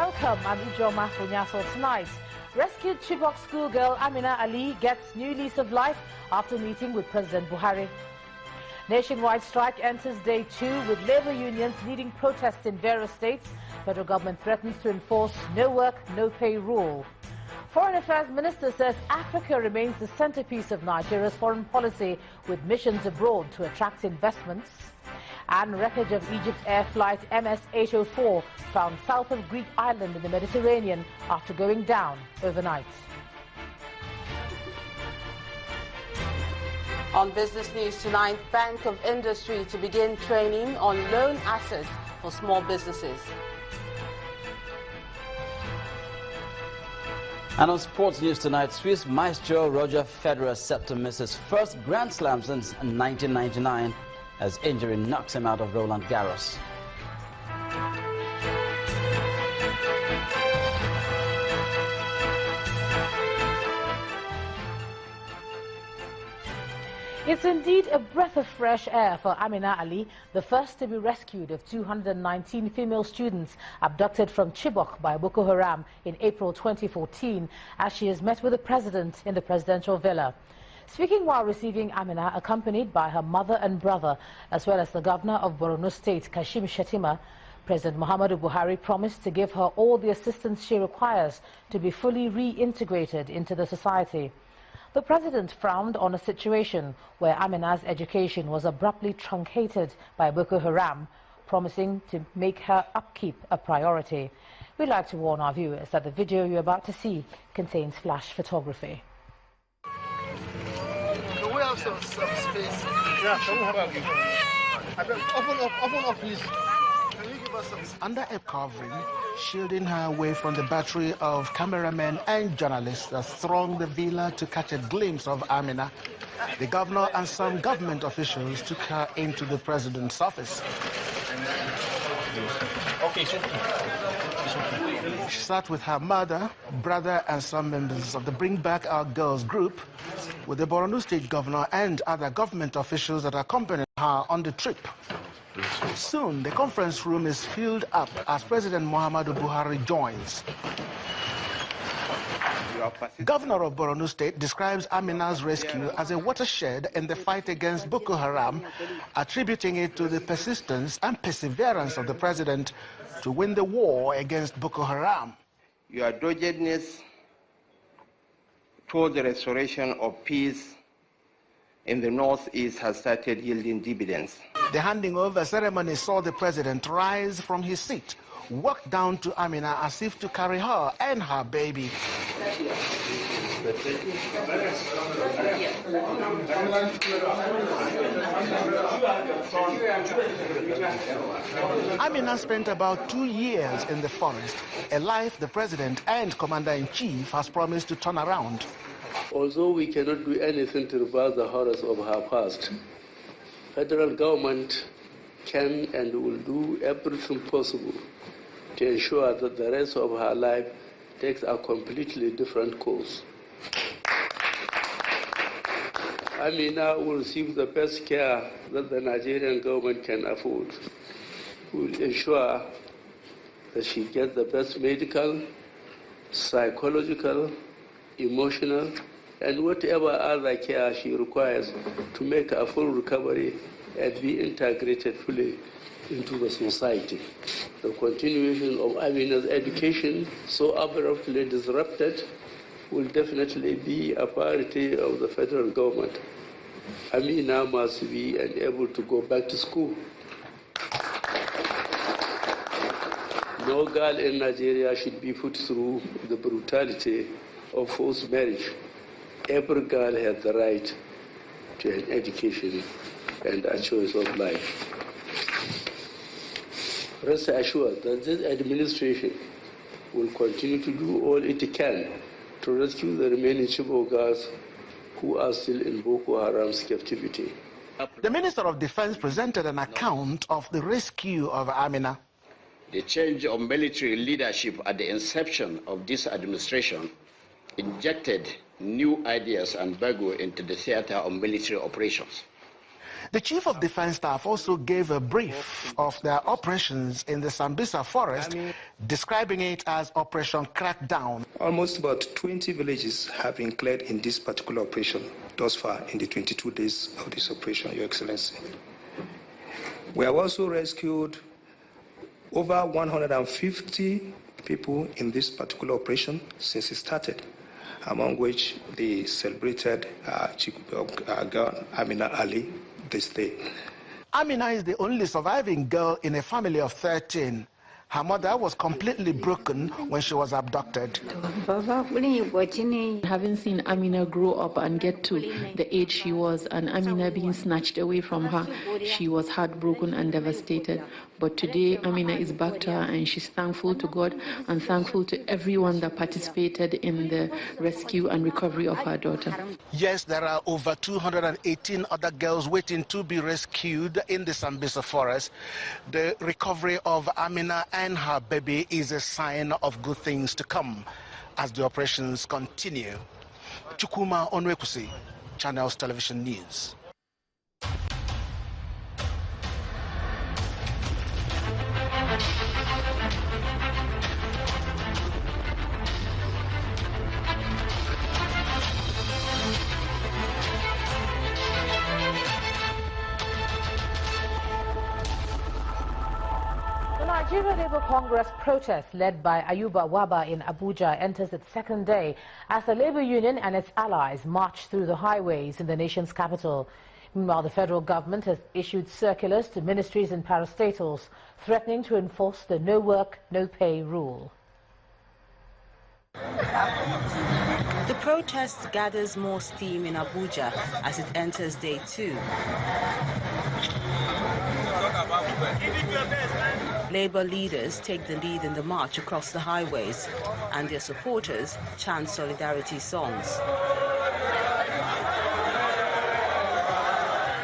welcome. I'm Ijoma Funyaso. Tonight, rescued Chibok schoolgirl Amina Ali gets new lease of life after meeting with President Buhari. Nationwide strike enters day 2 with labor unions leading protests in various states. Federal government threatens to enforce no work, no pay rule. Foreign Affairs Minister says Africa remains the centerpiece of Nigeria's foreign policy with missions abroad to attract investments. And wreckage of Egypt Air Flight MS-804 found south of Greek island in the Mediterranean after going down overnight. On Business News tonight, Bank of Industry to begin training on loan access for small businesses. And on sports news tonight, Swiss maestro Roger Federer set to miss his first Grand Slam since 1999 as injury knocks him out of Roland Garros. It's indeed a breath of fresh air for Amina Ali, the first to be rescued of 219 female students abducted from Chibok by Boko Haram in April 2014, as she has met with the president in the presidential villa. Speaking while receiving Amina, accompanied by her mother and brother, as well as the governor of Borno State, Kashim Shettima, President Muhammadu Buhari promised to give her all the assistance she requires to be fully reintegrated into the society. The president frowned on a situation where Amina's education was abruptly truncated by Boko Haram, promising to make her upkeep a priority. We'd like to warn our viewers that the video you're about to see contains flash photography. Can we have some space? Yeah, can we have open up, please. Can you give us some space? Under a covering, shielding her away from the battery of cameramen and journalists that thronged the villa to catch a glimpse of Amina, the governor and some government officials took her into the president's office. Okay, sir. She sat with her mother, brother, and some members of the Bring Back Our Girls group, with the Borno State governor and other government officials that accompanied her on the trip. Soon, the conference room is filled up as President Muhammadu Buhari joins. Governor of Borno State describes Amina's rescue as a watershed in the fight against Boko Haram, attributing it to the persistence and perseverance of the president to win the war against Boko Haram. Your doggedness toward the restoration of peace in the northeast has started yielding dividends. The handing over ceremony saw the president rise from his seat, walk down to Amina as if to carry her and her baby. Amina spent about 2 years in the forest, a life the president and commander-in-chief has promised to turn around. Although we cannot do anything to reverse the horrors of her past, federal government can and will do everything possible to ensure that the rest of her life takes a completely different course. Amina will receive the best care that the Nigerian government can afford. We will ensure that she gets the best medical, psychological, emotional, and whatever other care she requires to make a full recovery and be integrated fully into the society. The continuation of Amina's education, so abruptly disrupted, will definitely be a priority of the federal government. Amina must be able to go back to school. No girl in Nigeria should be put through the brutality of forced marriage. Every girl has the right to an education and a choice of life. Rest assured that this administration will continue to do all it can to rescue the remaining Chibok girls who are still in Boko Haram's captivity. The Minister of Defense presented an account of the rescue of Amina. The change of military leadership at the inception of this administration injected new ideas and vigor into the theater of military operations. The Chief of Defense Staff also gave a brief of their operations in the Sambisa forest, describing it as Operation Crackdown. Almost about 20 villages have been cleared in this particular operation thus far in the 22 days of this operation, Your Excellency. We have also rescued over 150 people in this particular operation since it started, among which the celebrated Chibok girl, Amina Ali, this day. Amina is the only surviving girl in a family of 13. Her mother was completely broken when she was abducted. Having seen Amina grow up and get to the age she was, and Amina being snatched away from her, she was heartbroken and devastated. But today, Amina is back to her, and she's thankful to God and thankful to everyone that participated in the rescue and recovery of her daughter. Yes, there are over 218 other girls waiting to be rescued in the Sambisa forest. The recovery of Amina and her baby is a sign of good things to come as the operations continue. Chukuma Onwekusi, Channels Television News. The Nigeria Labour Congress protest led by Ayuba Waba in Abuja enters its second day as the Labour Union and its allies march through the highways in the nation's capital. Meanwhile, the federal government has issued circulars to ministries and parastatals threatening to enforce the no work, no pay rule. The protest gathers more steam in Abuja as it enters day 2. Labour leaders take the lead in the march across the highways, and their supporters chant solidarity songs.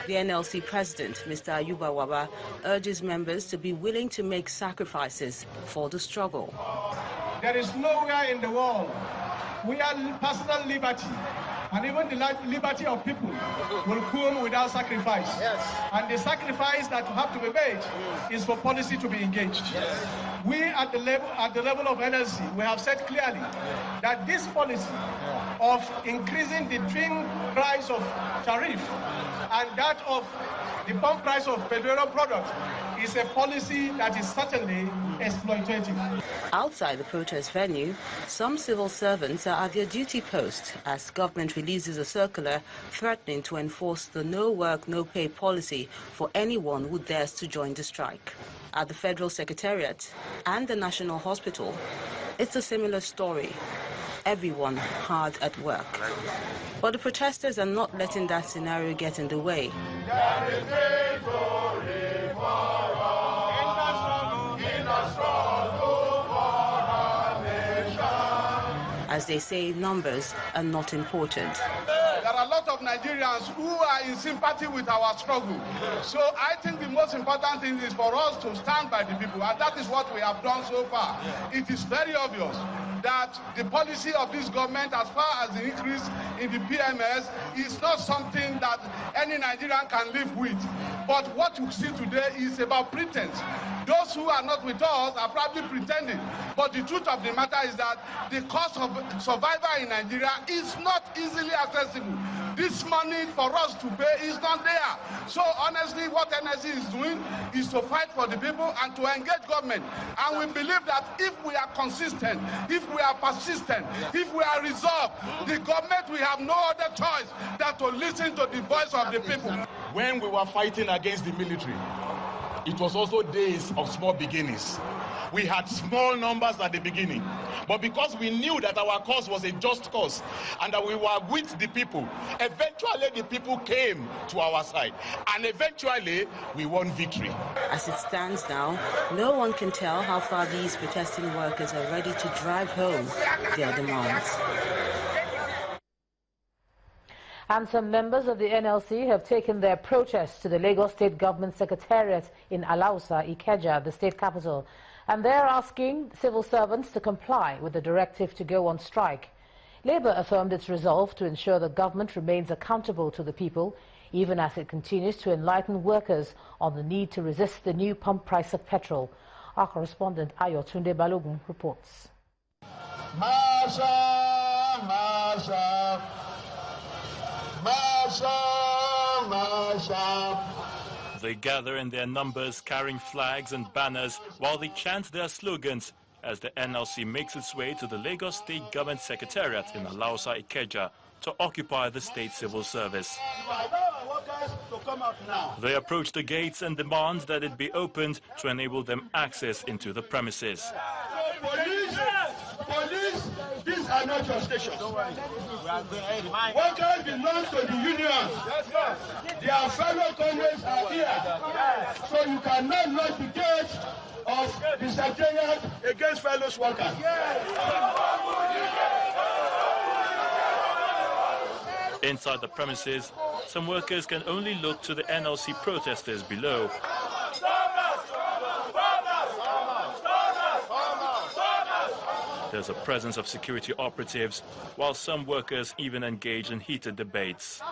The NLC president, Mr. Ayuba Waba, urges members to be willing to make sacrifices for the struggle. There is nowhere in the world where personal liberty and even the liberty of people will come without sacrifice. Yes. And the sacrifice that have to be made is for policy to be engaged. Yes. We at the level of NLC, we have said clearly that this policy of increasing the twin price of tariff and that of the pump price of petroleum products is a policy that is certainly exploitative. Outside the protest venue, some civil servants are at their duty post as government releases a circular threatening to enforce the no work, no pay policy for anyone who dares to join the strike. At the Federal Secretariat and the National Hospital, it's a similar story. Everyone hard at work. But the protesters are not letting that scenario get in the way. As they say, numbers are not important. There are a lot of Nigerians who are in sympathy with our struggle. So I think the most important thing is for us to stand by the people, and that is what we have done so far. It is very obvious that the policy of this government as far as the increase in the PMS is not something that any Nigerian can live with. But what you see today is about pretense. Those who are not with us are probably pretending. But the truth of the matter is that the cost of survival in Nigeria is not easily accessible. This money for us to pay is not there. So honestly, what NSC is doing is to fight for the people and to engage government. And we believe that if we are consistent, if we are persistent, if we are resolved, the government will have no other choice than to listen to the voice of the people. When we were fighting against the military, it was also days of small beginnings. We had small numbers at the beginning, but because we knew that our cause was a just cause and that we were with the people, eventually the people came to our side, and eventually we won victory. As it stands now, no one can tell how far these protesting workers are ready to drive home their demands. And some members of the NLC have taken their protests to the Lagos State Government Secretariat in Alausa, Ikeja, the state capital. And they're asking civil servants to comply with the directive to go on strike. Labour affirmed its resolve to ensure the government remains accountable to the people. even as it continues to enlighten workers on the need to resist the new pump price of petrol. Our correspondent Ayotunde Balogun reports. Masha, Masha, Masha, Masha. They gather in their numbers carrying flags and banners while they chant their slogans as the NLC makes its way to the Lagos State Government Secretariat in Alausa, Ikeja to occupy the state civil service. They approach the gates and demand that it be opened to enable them access into the premises. Police, these are not your stations. Workers belong to the unions. Their fellow comrades are here. So you cannot lock the gates of the secretariat against fellow workers. Inside the premises, some workers can only look to the NLC protesters below. There's a presence of security operatives, while some workers even engage in heated debates.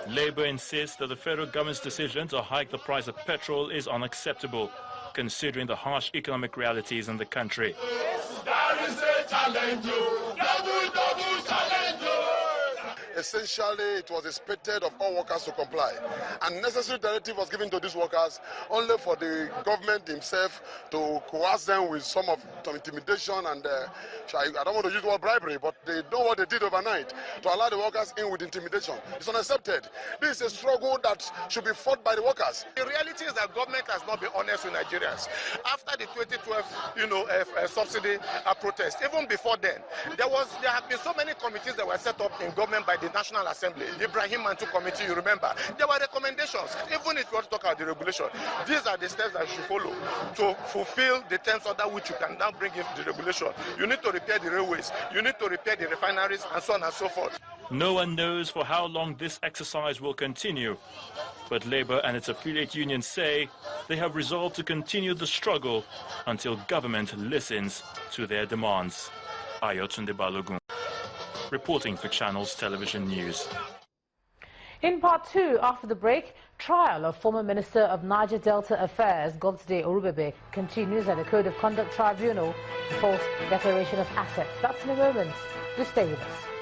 Labour insists that the federal government's decision to hike the price of petrol is unacceptable, considering the harsh economic realities in the country. Essentially, it was expected of all workers to comply. And necessary directive was given to these workers only for the government himself to coerce them with some intimidation and, I don't want to use the word bribery, but they know what they did overnight to allow the workers in with intimidation. It's unaccepted. This is a struggle that should be fought by the workers. The reality is that government has not been honest with Nigerians. After the 2012, subsidy protest, even before then, there have been so many committees that were set up in government by the National Assembly, the Ibrahim Mantu Committee, you remember. There were recommendations, even if you want to talk about the regulation. These are the steps that you should follow to fulfill the terms under which you can now bring in the regulation. You need to repair the railways, you need to repair the refineries, and so on and so forth. No one knows for how long this exercise will continue, but Labour and its affiliate unions say they have resolved to continue the struggle until government listens to their demands. Ayotunde Balogun, reporting for Channels Television News. In part two, after the break, trial of former Minister of Niger Delta Affairs, Godsday Orubebe, continues at the Code of Conduct Tribunal for false declaration of assets. That's in a moment. Just stay with us.